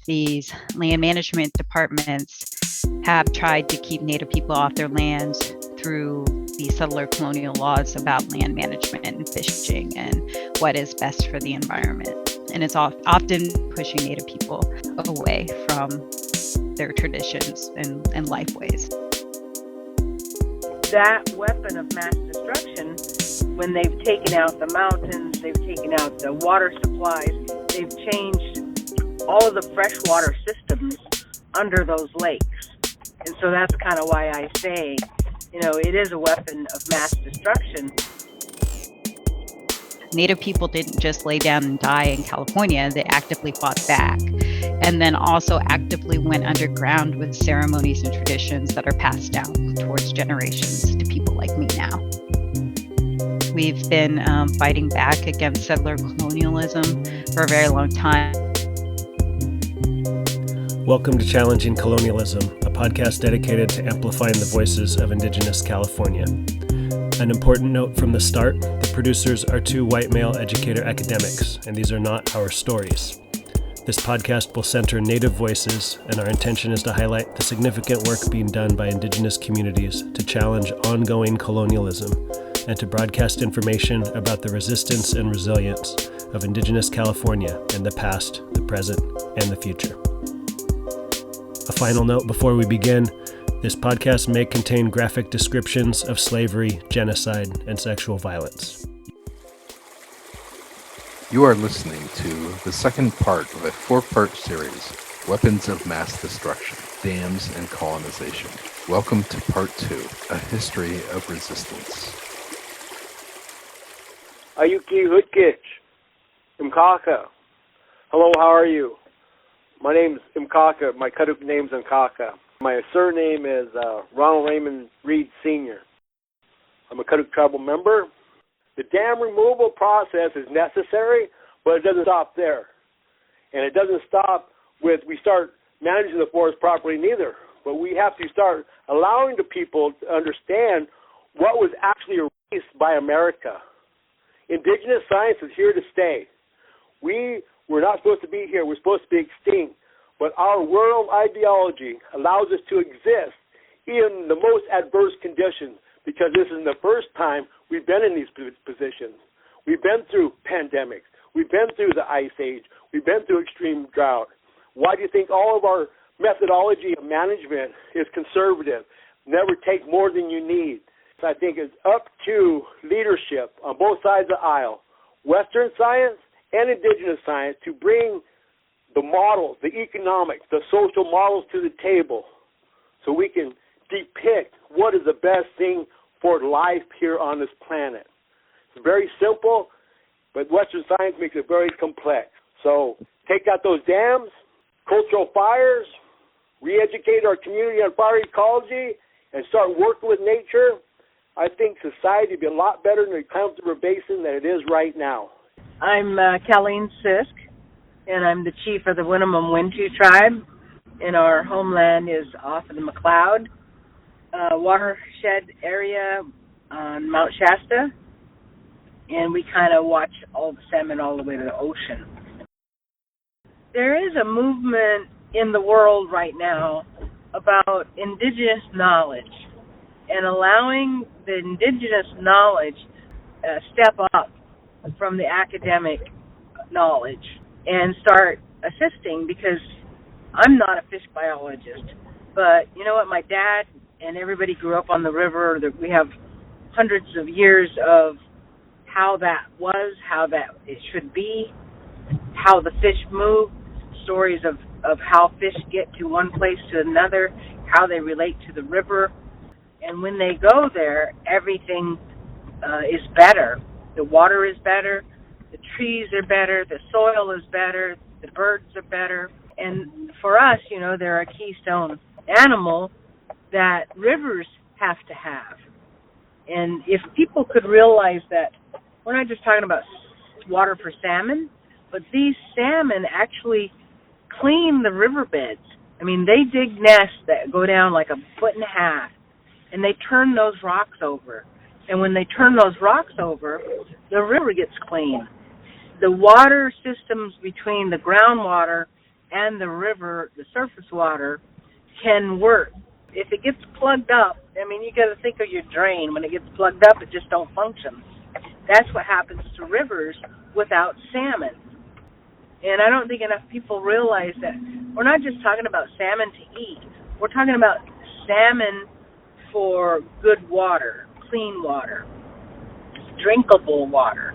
these land management departments have tried to keep Native people off their lands through these settler colonial laws about land management and fishing and what is best for the environment. And it's often pushing Native people away from their traditions and lifeways. That weapon of mass destruction, when they've taken out the mountains, they've taken out the water supplies, they've changed all of the freshwater systems under those lakes. And so that's kind of why I say, it is a weapon of mass destruction. Native people didn't just lay down and die in California, they actively fought back. And then also actively went underground with ceremonies and traditions that are passed down towards generations to people like me now. We've been fighting back against settler colonialism for a very long time. Welcome to Challenging Colonialism, a podcast dedicated to amplifying the voices of Indigenous California. An important note from the start, the producers are two white male educator academics, and these are not our stories. This podcast will center Native voices, and our intention is to highlight the significant work being done by Indigenous communities to challenge ongoing colonialism and to broadcast information about the resistance and resilience of Indigenous California in the past, the present, and the future. A final note before we begin, this podcast may contain graphic descriptions of slavery, genocide, and sexual violence. You are listening to the second part of a four-part series, Weapons of Mass Destruction, Dams and Colonization. Welcome to Part 2, A History of Resistance. Ayuki Hutkich, Imkaka. Hello, how are you? My name's Imkaka. My Karuk name's Imkaka. My surname is Ronald Raymond Reed Sr. I'm a Karuk tribal member. The dam removal process is necessary, but it doesn't stop there. And it doesn't stop with we start managing the forest properly neither. But we have to start allowing the people to understand what was actually erased by America. Indigenous science is here to stay. We're not supposed to be here. We're supposed to be extinct. But our world ideology allows us to exist in the most adverse conditions because this is the first time we've been in these positions. We've been through pandemics. We've been through the ice age. We've been through extreme drought. Why do you think all of our methodology of management is conservative? Never take more than you need. So I think it's up to leadership on both sides of the aisle, Western science and Indigenous science, to bring the models, the economics, the social models to the table so we can depict what is the best thing for life here on this planet. It's very simple, but Western science makes it very complex. So take out those dams, cultural fires, re-educate our community on fire ecology, and start working with nature. I think society would be a lot better in the Klamath River Basin than it is right now. I'm Caleen Sisk, and I'm the chief of the Winnemem Wintu Tribe, and our homeland is off of the McLeod watershed area on Mount Shasta, and we kind of watch all the salmon all the way to the ocean. There is a movement in the world right now about Indigenous knowledge and allowing the Indigenous knowledge step up from the academic knowledge and start assisting, because I'm not a fish biologist, but you know what, my dad and everybody grew up on the river. That we have hundreds of years of how that was, how that it should be, how the fish move, stories of how fish get to one place to another, how they relate to the river. And when they go there, everything is better. The water is better, the trees are better, the soil is better, the birds are better. And for us, they're a keystone animal that rivers have to have. And if people could realize that we're not just talking about water for salmon, but these salmon actually clean the riverbeds. I mean, they dig nests that go down like 1.5 feet, and they turn those rocks over. And when they turn those rocks over, the river gets clean. The water systems between the groundwater and the river, the surface water, can work. If it gets plugged up, I mean, you got to think of your drain. When it gets plugged up, it just don't function. That's what happens to rivers without salmon. And I don't think enough people realize that we're not just talking about salmon to eat. We're talking about salmon for good water, clean water, drinkable water.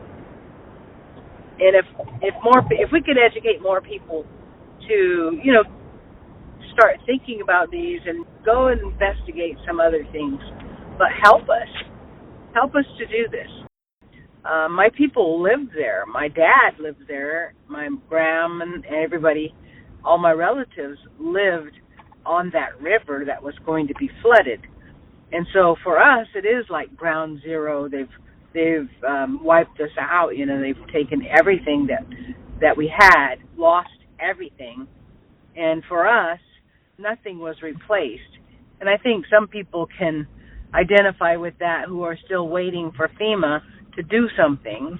And if we could educate more people to, start thinking about these and go and investigate some other things, but help us to do this. My people lived there. My dad lived there. My grandma and everybody, all my relatives lived on that river that was going to be flooded. And so for us, it is like ground zero. They've wiped us out. They've taken everything that we had, lost everything. And for us, nothing was replaced. And I think some people can identify with that who are still waiting for FEMA to do something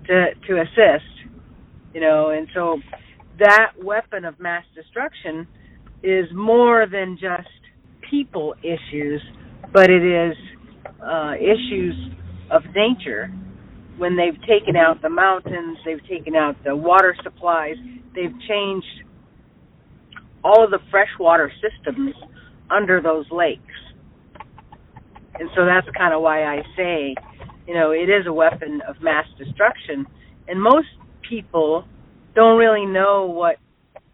to assist, and so that weapon of mass destruction is more than just people issues, but it is issues of nature. When they've taken out the mountains, they've taken out the water supplies, they've changed all of the freshwater systems under those lakes. And so that's kind of why I say, it is a weapon of mass destruction. And most people don't really know what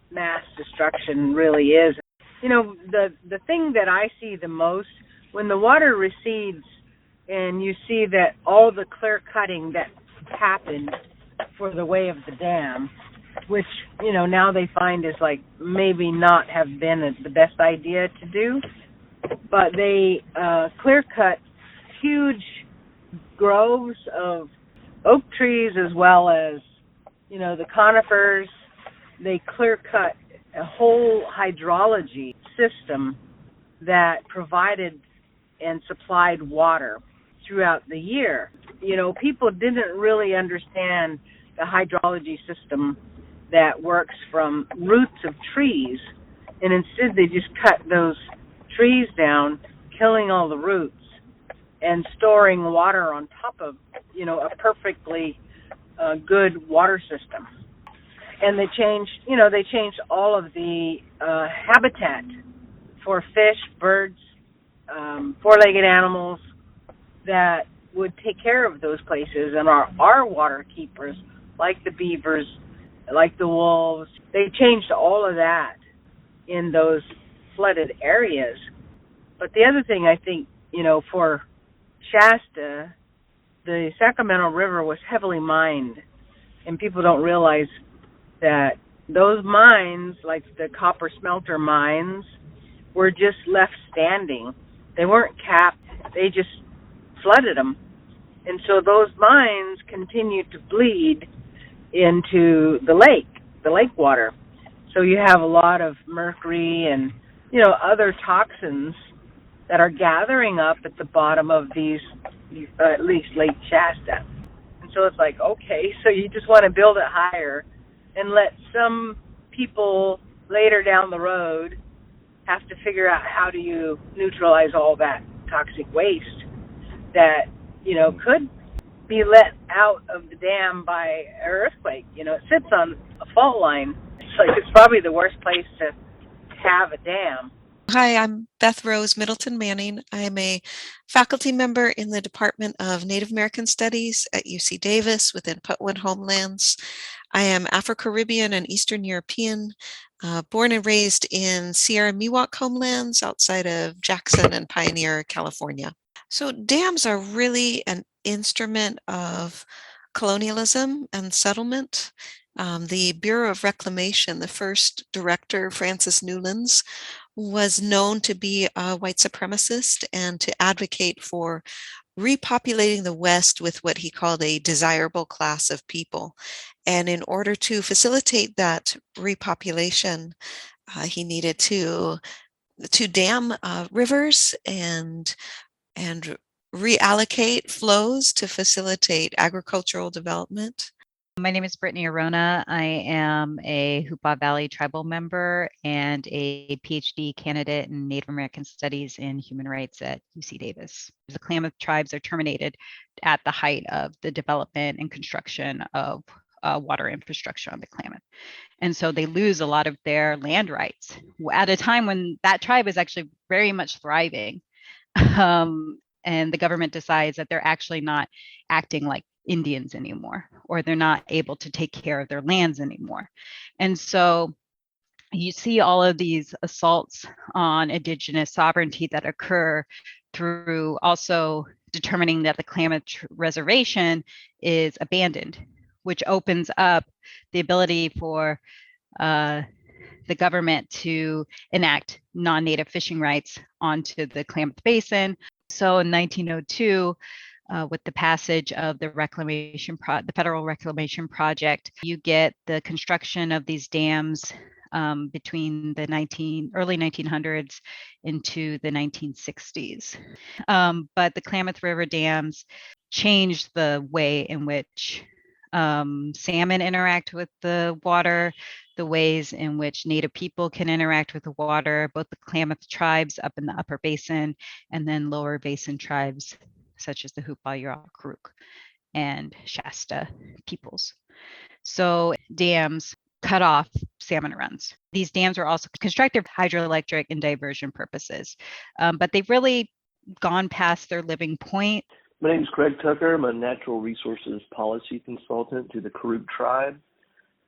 mass destruction really is. The thing that I see the most, when the water recedes and you see that all the clear cutting that happened for the way of the dam, which, now they find is like maybe not have been the best idea to do, but they clear cut huge groves of oak trees as well as, the conifers. They clear cut a whole hydrology system that provided and supplied water throughout the year. People didn't really understand the hydrology system that works from roots of trees, and instead they just cut those trees down, killing all the roots, and storing water on top of, a perfectly good water system. And they changed all of the habitat for fish, birds, four-legged animals that would take care of those places, and our water keepers, like the beavers, like the wolves. They changed all of that in those flooded areas. But the other thing I think, for Shasta, the Sacramento River was heavily mined, and people don't realize that those mines, like the copper smelter mines, were just left standing. They weren't capped. They just flooded them. And so those mines continued to bleed into the lake water. So you have a lot of mercury and, other toxins that are gathering up at the bottom of these, at least Lake Shasta. And so it's like, okay, so you just want to build it higher and let some people later down the road have to figure out how do you neutralize all that toxic waste that, could be let out of the dam by an earthquake. It sits on a fault line. It's probably the worst place to have a dam. Hi, I'm Beth Rose Middleton Manning. I am a faculty member in the Department of Native American Studies at UC Davis within p.II Homelands. I am Afro-Caribbean and Eastern European, born and raised in Sierra Miwok homelands outside of Jackson and Pioneer, California. So dams are really an instrument of colonialism and settlement. The Bureau of Reclamation, the first director, Francis Newlands, was known to be a white supremacist and to advocate for repopulating the West with what he called a desirable class of people. And in order to facilitate that repopulation, he needed to dam rivers and reallocate flows to facilitate agricultural development. My name is Brittani Orona. I am a Hoopa Valley tribal member and a PhD candidate in Native American Studies and Human Rights at UC Davis. The Klamath tribes are terminated at the height of the development and construction of water infrastructure on the Klamath. And so they lose a lot of their land rights at a time when that tribe is actually very much thriving. And the government decides that they're actually not acting like Indians anymore, or they're not able to take care of their lands anymore. And so you see all of these assaults on Indigenous sovereignty that occur through also determining that the Klamath Reservation is abandoned, which opens up the ability for the government to enact non-native fishing rights onto the Klamath Basin. So in 1902, with the passage of the Federal Reclamation Project, you get the construction of these dams between the early 1900s into the 1960s. But the Klamath River dams changed the way in which salmon interact with the water, the ways in which Native people can interact with the water, both the Klamath tribes up in the upper basin and then lower basin tribes such as the Hoopa, Karuk, and Shasta peoples. So dams cut off salmon runs. These dams were also constructed for hydroelectric and diversion purposes, but they've really gone past their living point. My name is Craig Tucker. I'm a natural resources policy consultant to the Karuk tribe,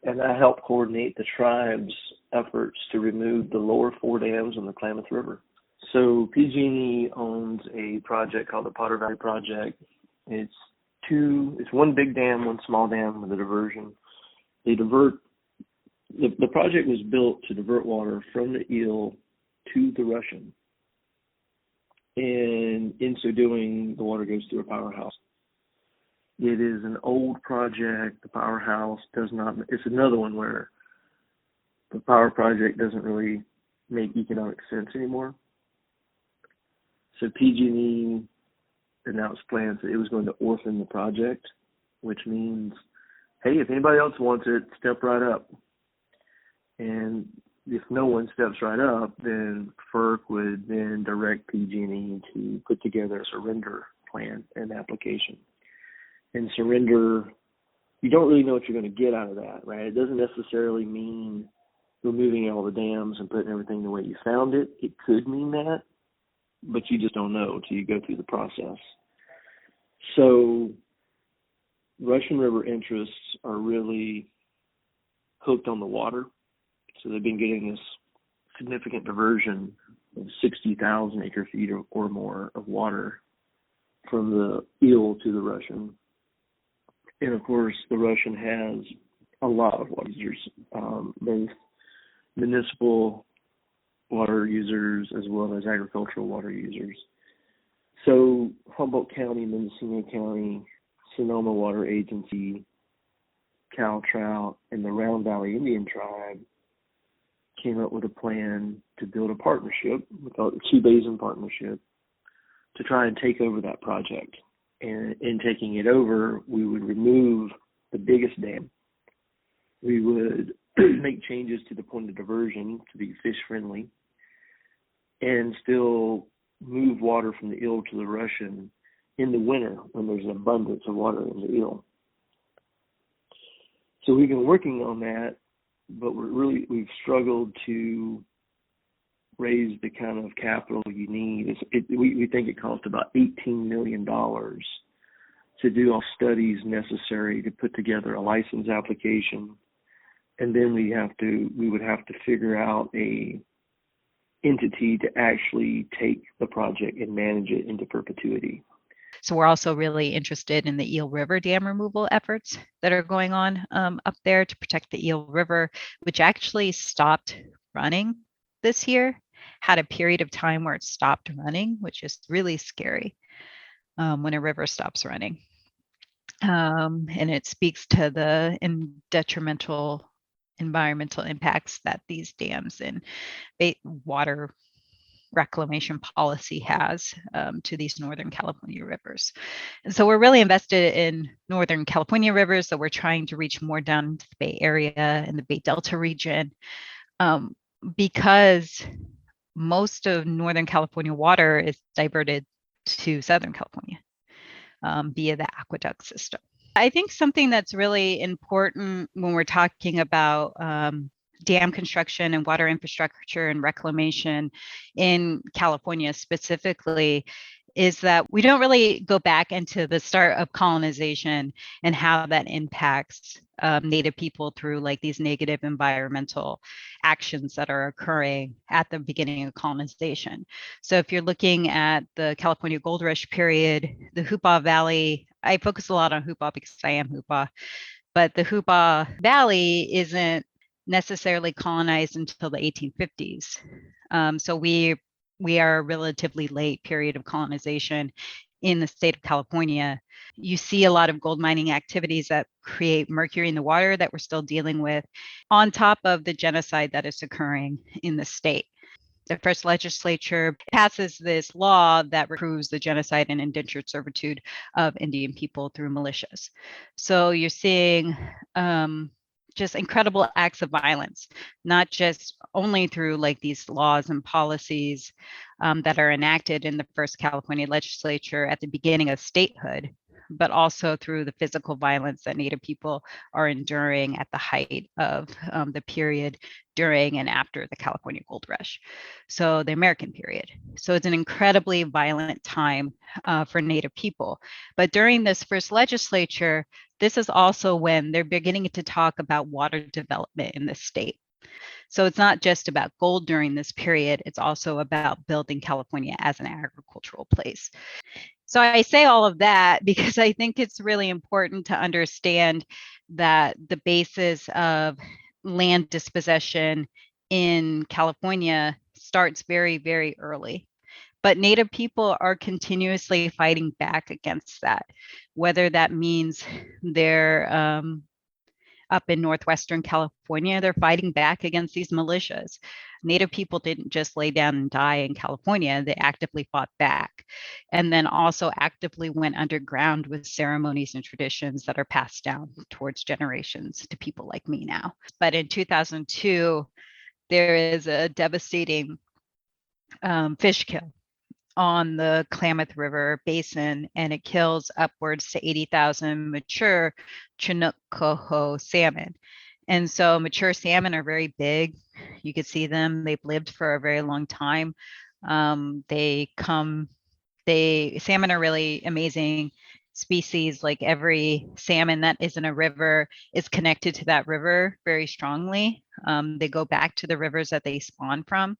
and I help coordinate the tribe's efforts to remove the lower 4 dams on the Klamath River. So PG&E owns a project called the Potter Valley Project. It's one big dam, one small dam with a diversion. The project was built to divert water from the Eel to the Russian. And in so doing, the water goes through a powerhouse. It is an old project. The powerhouse it's another one where the power project doesn't really make economic sense anymore. So PG&E announced plans that it was going to orphan the project, which means, hey, if anybody else wants it, step right up. And if no one steps right up, then FERC would then direct PG&E to put together a surrender plan and application. And surrender, you don't really know what you're going to get out of that, right? It doesn't necessarily mean removing all the dams and putting everything the way you found it. It could mean that, but you just don't know until you go through the process. So Russian River interests are really hooked on the water. So they've been getting this significant diversion of 60,000 acre feet or more of water from the Eel to the Russian. And of course, the Russian has a lot of water users, both municipal water users as well as agricultural water users. So Humboldt County, Mendocino County, Sonoma Water Agency, Cal Trout, and the Round Valley Indian Tribe came up with a plan to build a partnership, we call it the Two Basin Partnership, to try and take over that project. And in taking it over, we would remove the biggest dam. We would make changes to the point of diversion to be fish friendly and still move water from the Eel to the Russian in the winter when there's an abundance of water in the Eel. So we've been working on that, but we've struggled to raise the kind of capital you need. We think it costs about $18 million to do all studies necessary to put together a license application, and then we would have to figure out a entity to actually take the project and manage it into perpetuity. So we're also really interested in the Eel River dam removal efforts that are going on up there to protect the Eel River, which actually stopped running this year, had a period of time where it stopped running, which is really scary when a river stops running. And it speaks to the detrimental environmental impacts that these dams and water reclamation policy has to these Northern California rivers. And so we're really invested in Northern California rivers, so we're trying to reach more down to the Bay Area and the Bay Delta region, because most of Northern California water is diverted to Southern California via the aqueduct system. I think something that's really important when we're talking about dam construction and water infrastructure and reclamation in California specifically is that we don't really go back into the start of colonization and how that impacts Native people through like these negative environmental actions that are occurring at the beginning of colonization. So if you're looking at the California Gold Rush period, the Hoopa Valley, I focus a lot on Hoopa because I am Hoopa, but the Hoopa Valley isn't necessarily colonized until the 1850s. So we are a relatively late period of colonization in the state of California. You see a lot of gold mining activities that create mercury in the water that we're still dealing with, on top of the genocide that is occurring in the state. The first legislature passes this law that reproves the genocide and indentured servitude of Indian people through militias. So you're seeing just incredible acts of violence, not just only through like these laws and policies that are enacted in the first California legislature at the beginning of statehood, but also through the physical violence that Native people are enduring at the height of the period during and after the California Gold Rush. So the American period. So it's an incredibly violent time for Native people. But during this first legislature, this is also when they're beginning to talk about water development in the state. So it's not just about gold during this period, it's also about building California as an agricultural place. So I say all of that because I think it's really important to understand that the basis of land dispossession in California starts very, very early. But Native people are continuously fighting back against that, whether that means they're up in northwestern California, they're fighting back against these militias. Native people didn't just lay down and die in California, they actively fought back, and then also actively went underground with ceremonies and traditions that are passed down towards generations to people like me now. But in 2002, there is a devastating fish kill on the Klamath River basin, and it kills upwards to 80,000 mature Chinook coho salmon. And so mature salmon are very big. You could see them. They've lived for a very long time. Salmon are really amazing species. Like every salmon that is in a river is connected to that river very strongly. They go back to the rivers that they spawn from.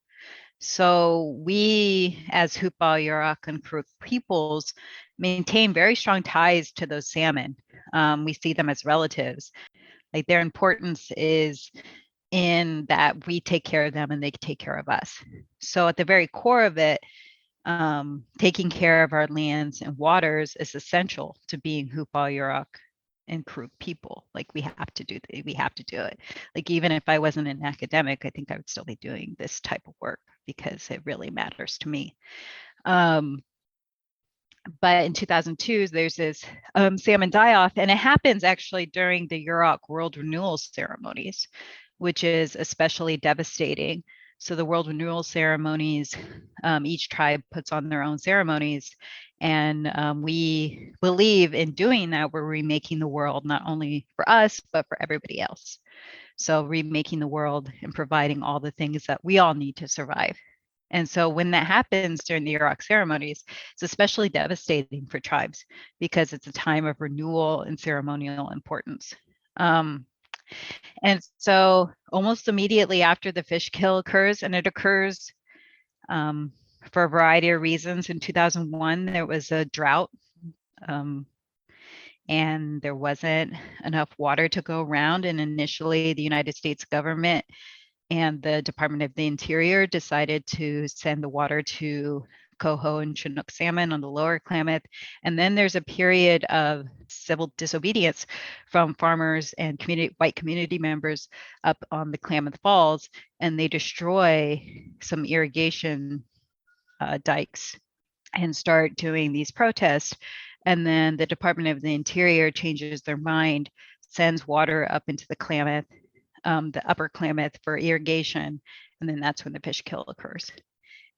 So we, as Hoopa, Yurok, and Karuk peoples, maintain very strong ties to those salmon. We see them as relatives. Like their importance is in that we take care of them and they take care of us. So at the very core of it, taking care of our lands and waters is essential to being Hoopa, Yurok, and Karuk people. Like we have to do it. Like even if I wasn't an academic, I think I would still be doing this type of work because it really matters to me. But in 2002, there's this salmon die-off, and it happens actually during the Yurok World Renewal ceremonies, which is especially devastating. So the World Renewal ceremonies, each tribe puts on their own ceremonies, and we believe in doing that, we're remaking the world, not only for us, but for everybody else. So remaking the world and providing all the things that we all need to survive. And so when that happens during the Yurok ceremonies, it's especially devastating for tribes because it's a time of renewal and ceremonial importance. And so almost immediately after the fish kill occurs, and it occurs for a variety of reasons. In 2001, there was a drought and there wasn't enough water to go around. And initially the United States government and the Department of the Interior decided to send the water to coho and Chinook salmon on the lower Klamath. And then there's a period of civil disobedience from farmers and white community members up on the Klamath Falls, and they destroy some irrigation dikes and start doing these protests. And then the Department of the Interior changes their mind, sends water up into the Klamath, the upper Klamath, for irrigation. And then that's when the fish kill occurs.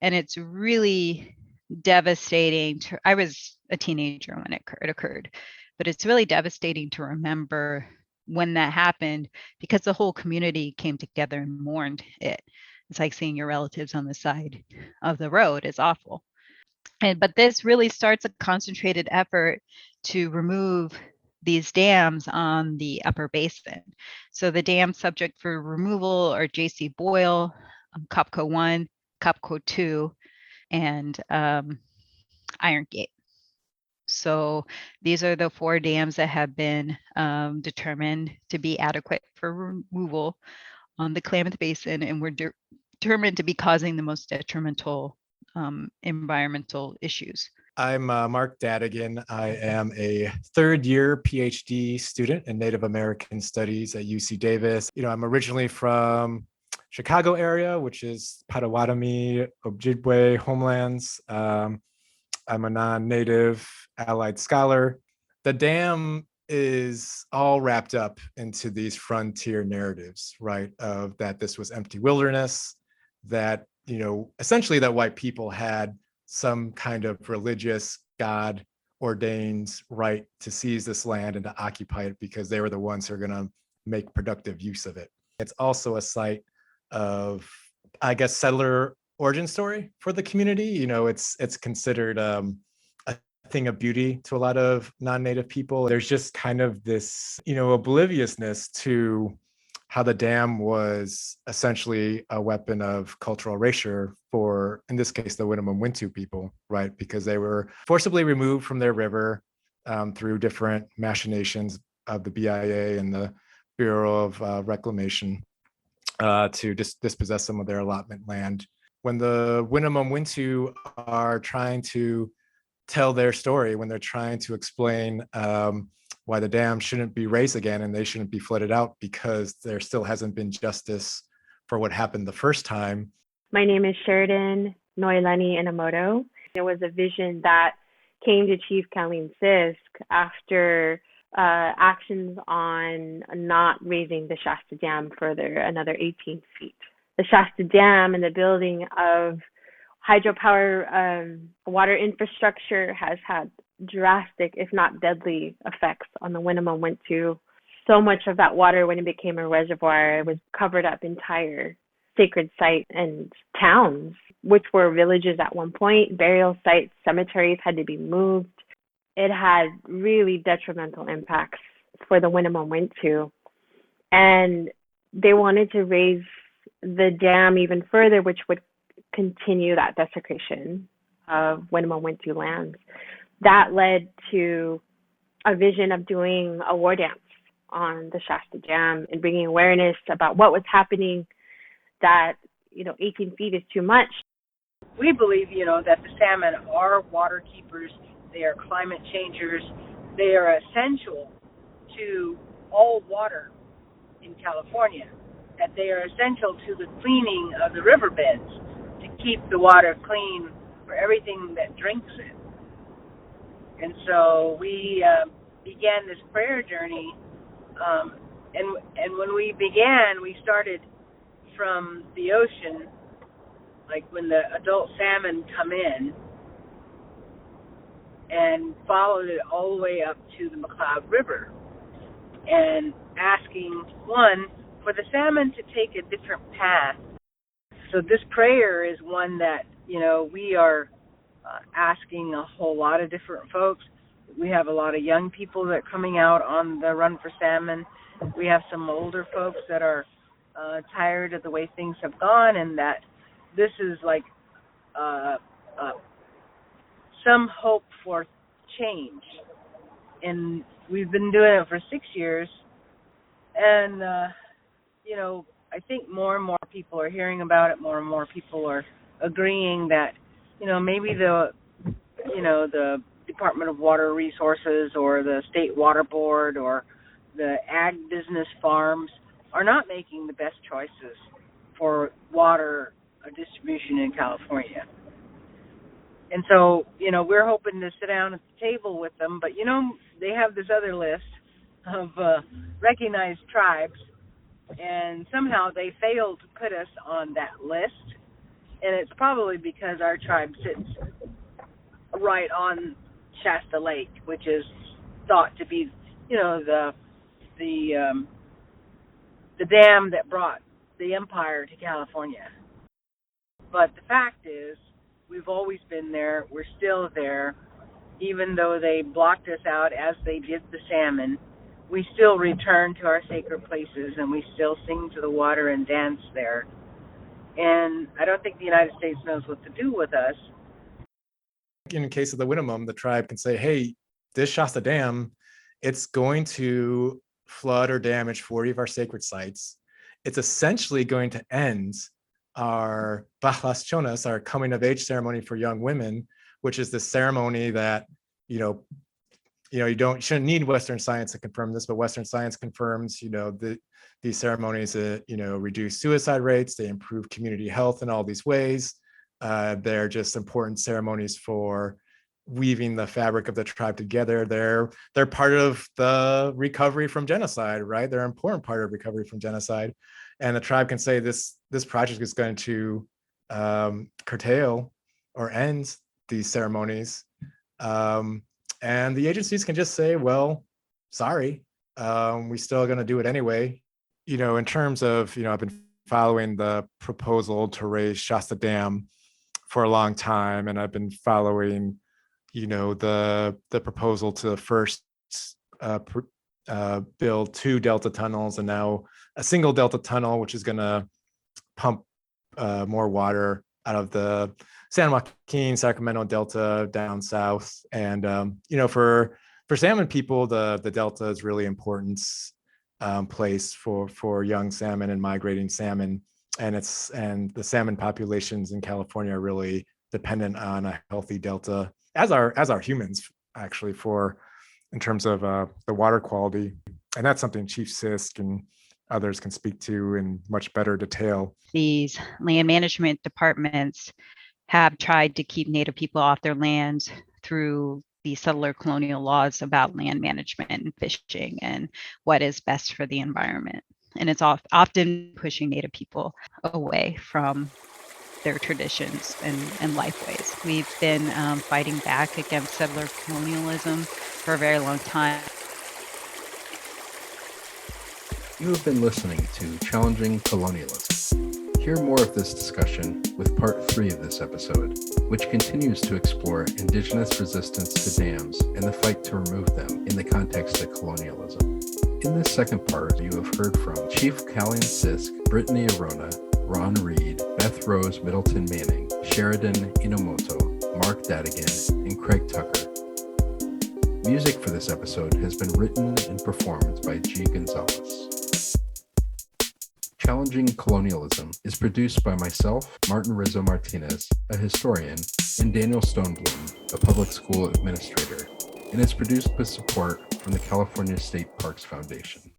And it's really devastating. I was a teenager when it occurred, but it's really devastating to remember when that happened, because the whole community came together and mourned it. It's like seeing your relatives on the side of the road. It's awful. But this really starts a concentrated effort to remove these dams on the upper basin. So the dams subject for removal are J.C. Boyle, Copco 1, Copco 2, and Iron Gate. So these are the 4 dams that have been determined to be adequate for removal on the Klamath Basin, and were determined to be causing the most detrimental environmental issues. I'm Marc Dadigan. I am a third-year PhD student in Native American Studies at UC Davis. I'm originally from Chicago area, which is Potawatomi, Ojibwe homelands. I'm a non-native allied scholar. The dam is all wrapped up into these frontier narratives, right? Of that this was empty wilderness, that essentially that white people had some kind of religious God ordained right to seize this land and to occupy it because they were the ones who are going to make productive use of it. It's also a site of, I guess, settler origin story for the community. It's considered a thing of beauty to a lot of non-native people. There's just kind of this, obliviousness to how the dam was essentially a weapon of cultural erasure for, in this case, the Winnemem Wintu people, right? Because they were forcibly removed from their river through different machinations of the BIA and the Bureau of Reclamation to dispossess some of their allotment land. When the Winnemem Wintu are trying to tell their story, when they're trying to explain why the dam shouldn't be raised again and they shouldn't be flooded out because there still hasn't been justice for what happened the first time. My name is Sheridan Enomoto. There was a vision that came to Chief Caleen Sisk after actions on not raising the Shasta Dam further, another 18 feet. The Shasta Dam and the building of hydropower water infrastructure has had drastic, if not deadly, effects on the Winnemem Wintu. So much of that water, when it became a reservoir, was covered up entire sacred sites and towns, which were villages at one point. Burial sites, cemeteries had to be moved. It had really detrimental impacts for the Winnemem Wintu. And they wanted to raise the dam even further, which would continue that desecration of Winnemem Wintu lands. That led to a vision of doing a war dance on the Shasta Dam and bringing awareness about what was happening, that 18 feet is too much. We believe, that the salmon are water keepers. They are climate changers. They are essential to all water in California, that they are essential to the cleaning of the riverbeds, to keep the water clean for everything that drinks it. And so we began this prayer journey, and when we began, we started from the ocean, like when the adult salmon come in, and followed it all the way up to the McCloud River, and asking, one, for the salmon to take a different path. So this prayer is one that, we are asking a whole lot of different folks. We have a lot of young people that are coming out on the run for salmon. We have some older folks that are tired of the way things have gone, and that this is like some hope for change. And we've been doing it for 6 years, and I think more and more people are hearing about it. More and more people are agreeing that maybe the Department of Water Resources or the State Water Board or the ag business farms are not making the best choices for water distribution in California. And so, we're hoping to sit down at the table with them, but, they have this other list of recognized tribes, and somehow they failed to put us on that list. And it's probably because our tribe sits right on Shasta Lake, which is thought to be, the dam that brought the empire to California. But the fact is, we've always been there. We're still there. Even though they blocked us out as they did the salmon, we still return to our sacred places, and we still sing to the water and dance there. And I don't think the United States knows what to do with us. In the case of the Winnemem, the tribe can say, hey, this Shasta Dam, it's going to flood or damage 40 of our sacred sites. It's essentially going to end our Bahlas Chonas, our coming of age ceremony for young women, which is the ceremony that, you shouldn't need Western science to confirm this, but Western science confirms, these ceremonies, reduce suicide rates, they improve community health in all these ways. They're just important ceremonies for weaving the fabric of the tribe together. They're part of the recovery from genocide, right? They're an important part of recovery from genocide. And the tribe can say this project is going to curtail or end these ceremonies. And the agencies can just say, well, sorry, we still going to do it anyway. In terms of, I've been following the proposal to raise Shasta Dam for a long time, and I've been following, the proposal to first build 2 delta tunnels and now a single delta tunnel, which is going to pump more water out of the San Joaquin, Sacramento Delta down south. And, for salmon people, the Delta is really important place for young salmon and migrating salmon. And the salmon populations in California are really dependent on a healthy Delta, as are humans, actually, in terms of the water quality. And that's something Chief Sisk and others can speak to in much better detail. These land management departments have tried to keep Native people off their lands through the settler colonial laws about land management and fishing and what is best for the environment. And it's often pushing Native people away from their traditions and lifeways. We've been fighting back against settler colonialism for a very long time. You have been listening to Challenging Colonialism. Hear more of this discussion with part 3 of this episode, which continues to explore Indigenous resistance to dams and the fight to remove them in the context of colonialism. In this second part, you have heard from Chief Caleen Sisk, Brittani Orona, Ron Reed, Beth Rose Middleton Manning, Sheridan Enomoto, Marc Dadigan, and Craig Tucker. Music for this episode has been written and performed by G. Gonzales. Challenging Colonialism is produced by myself, Martin Rizzo-Martinez, a historian, and Daniel Stonebloom, a public school administrator, and is produced with support from the California State Parks Foundation.